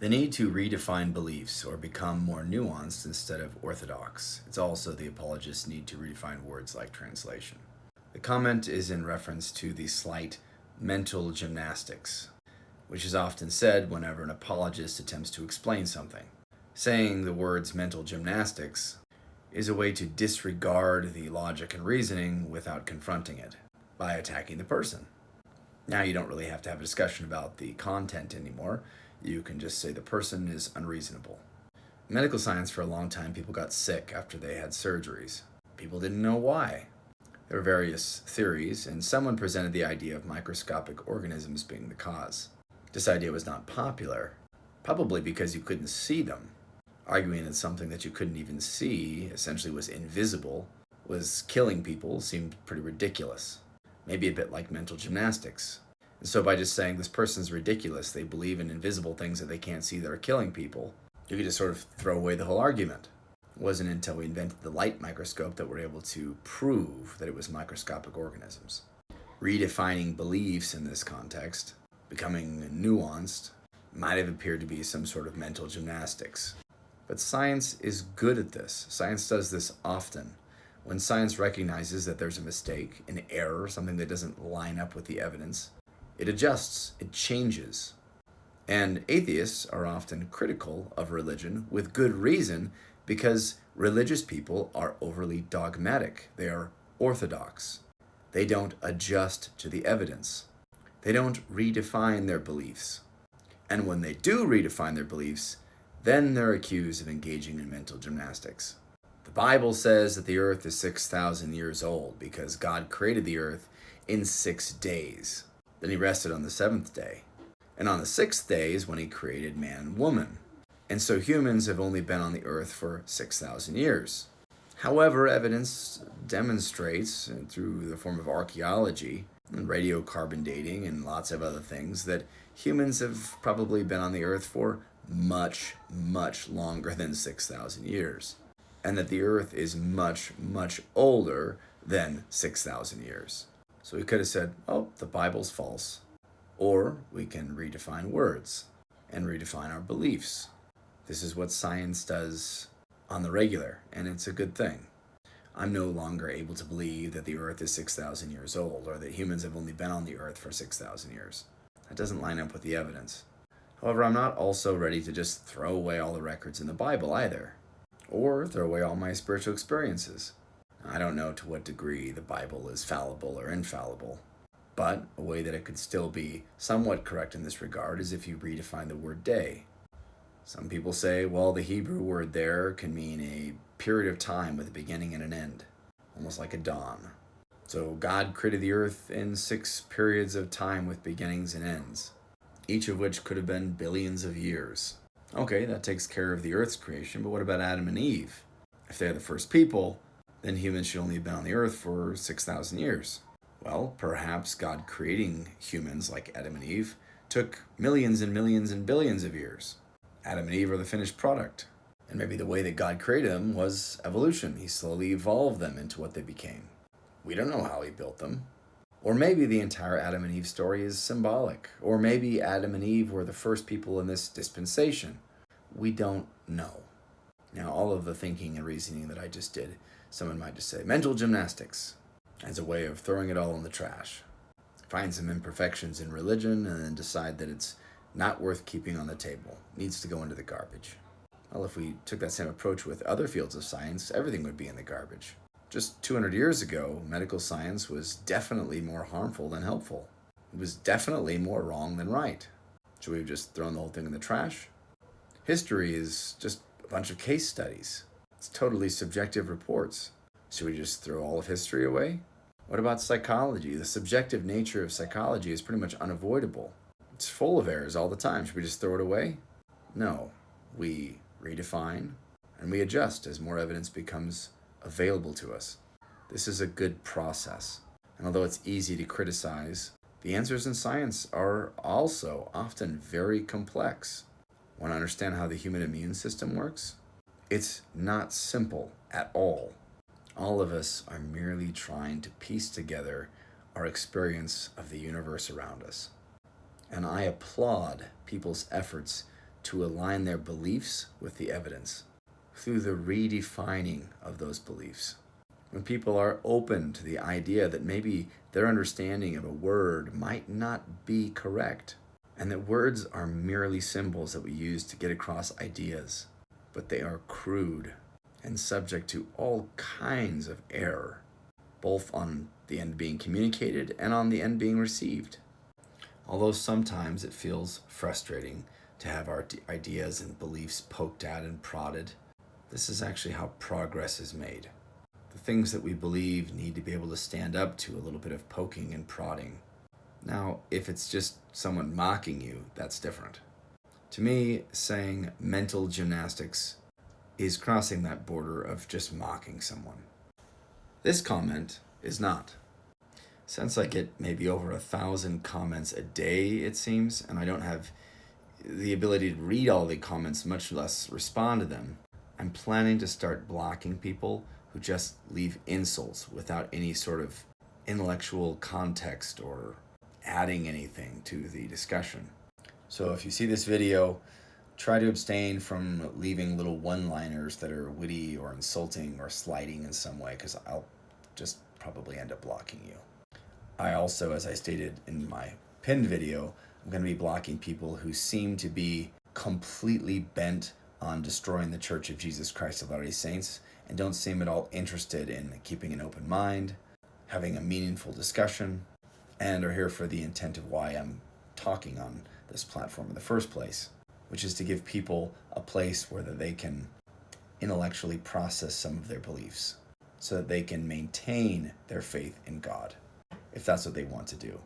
The need to redefine beliefs or become more nuanced instead of orthodox. It's also the apologist's need to redefine words like translation. The comment is in reference to the slight mental gymnastics, which is often said whenever an apologist attempts to explain something. Saying the words mental gymnastics is a way to disregard the logic and reasoning without confronting it by attacking the person. Now you don't really have to have a discussion about the content anymore. You can just say the person is unreasonable. In medical science, for a long time, people got sick after they had surgeries. People didn't know why. There were various theories, and someone presented the idea of microscopic organisms being the cause. This idea was not popular, probably because you couldn't see them. Arguing that something that you couldn't even see, essentially was invisible, was killing people seemed pretty ridiculous. Maybe a bit like mental gymnastics. And so by just saying this person's ridiculous, they believe in invisible things that they can't see that are killing people, you could just sort of throw away the whole argument. It wasn't until we invented the light microscope that we're able to prove that it was microscopic organisms. Redefining beliefs in this context, becoming nuanced, might have appeared to be some sort of mental gymnastics. But science is good at this. Science does this often. When science recognizes that there's a mistake, an error, something that doesn't line up with the evidence, it adjusts, it changes. And atheists are often critical of religion with good reason because religious people are overly dogmatic. They are orthodox. They don't adjust to the evidence. They don't redefine their beliefs. And when they do redefine their beliefs, then they're accused of engaging in mental gymnastics. The Bible says that the earth is 6,000 years old because God created the earth in 6 days. Then he rested on the seventh day. And on the sixth day is when he created man and woman. And so humans have only been on the earth for 6,000 years. However, evidence demonstrates, through the form of archaeology and radiocarbon dating and lots of other things, that humans have probably been on the earth for much, much longer than 6,000 years. And that the earth is much, much older than 6,000 years. So we could have said, oh, the Bible's false. Or we can redefine words and redefine our beliefs. This is what science does on the regular, and it's a good thing. I'm no longer able to believe that the earth is 6,000 years old or that humans have only been on the earth for 6,000 years. That doesn't line up with the evidence. However, I'm not also ready to just throw away all the records in the Bible either, or throw away all my spiritual experiences. I don't know to what degree the Bible is fallible or infallible, but a way that it could still be somewhat correct in this regard is if you redefine the word day. Some people say, well, the Hebrew word there can mean a period of time with a beginning and an end, almost like a dawn. So God created the earth in 6 periods of time with beginnings and ends, each of which could have been billions of years. Okay, that takes care of the earth's creation, but what about Adam and Eve? If they're the first people, then humans should only have been on the earth for 6,000 years. Well, perhaps God creating humans like Adam and Eve took millions and millions and billions of years. Adam and Eve are the finished product. And maybe the way that God created them was evolution. He slowly evolved them into what they became. We don't know how he built them. Or maybe the entire Adam and Eve story is symbolic. Or maybe Adam and Eve were the first people in this dispensation. We don't know. Now, all of the thinking and reasoning that I just did, someone might just say, mental gymnastics, as a way of throwing it all in the trash. Find some imperfections in religion and then decide that it's not worth keeping on the table. It needs to go into the garbage. Well, if we took that same approach with other fields of science, everything would be in the garbage. Just 200 years ago, medical science was definitely more harmful than helpful. It was definitely more wrong than right. Should we have just thrown the whole thing in the trash? History is just a bunch of case studies. It's totally subjective reports. Should we just throw all of history away? What about psychology? The subjective nature of psychology is pretty much unavoidable. It's full of errors all the time. Should we just throw it away? No. We redefine and we adjust as more evidence becomes available to us. This is a good process. And although it's easy to criticize, the answers in science are also often very complex. Want to understand how the human immune system works? It's not simple at all. All of us are merely trying to piece together our experience of the universe around us. And I applaud people's efforts to align their beliefs with the evidence through the redefining of those beliefs. When people are open to the idea that maybe their understanding of a word might not be correct, and that words are merely symbols that we use to get across ideas, but they are crude and subject to all kinds of error, both on the end being communicated and on the end being received. Although sometimes it feels frustrating to have our ideas and beliefs poked at and prodded, this is actually how progress is made. The things that we believe need to be able to stand up to a little bit of poking and prodding. Now, if it's just someone mocking you, that's different. To me, saying mental gymnastics is crossing that border of just mocking someone. This comment is not. Since I get maybe over 1,000 comments a day, it seems, and I don't have the ability to read all the comments, much less respond to them, I'm planning to start blocking people who just leave insults without any sort of intellectual context or adding anything to the discussion. So if you see this video, try to abstain from leaving little one-liners that are witty or insulting or slighting in some way, because I'll just probably end up blocking you. I also, as I stated in my pinned video, I'm going to be blocking people who seem to be completely bent on destroying the Church of Jesus Christ of Latter-day Saints and don't seem at all interested in keeping an open mind, having a meaningful discussion, and are here for the intent of why I'm talking on this platform in the first place, which is to give people a place where they can intellectually process some of their beliefs so that they can maintain their faith in God, if that's what they want to do.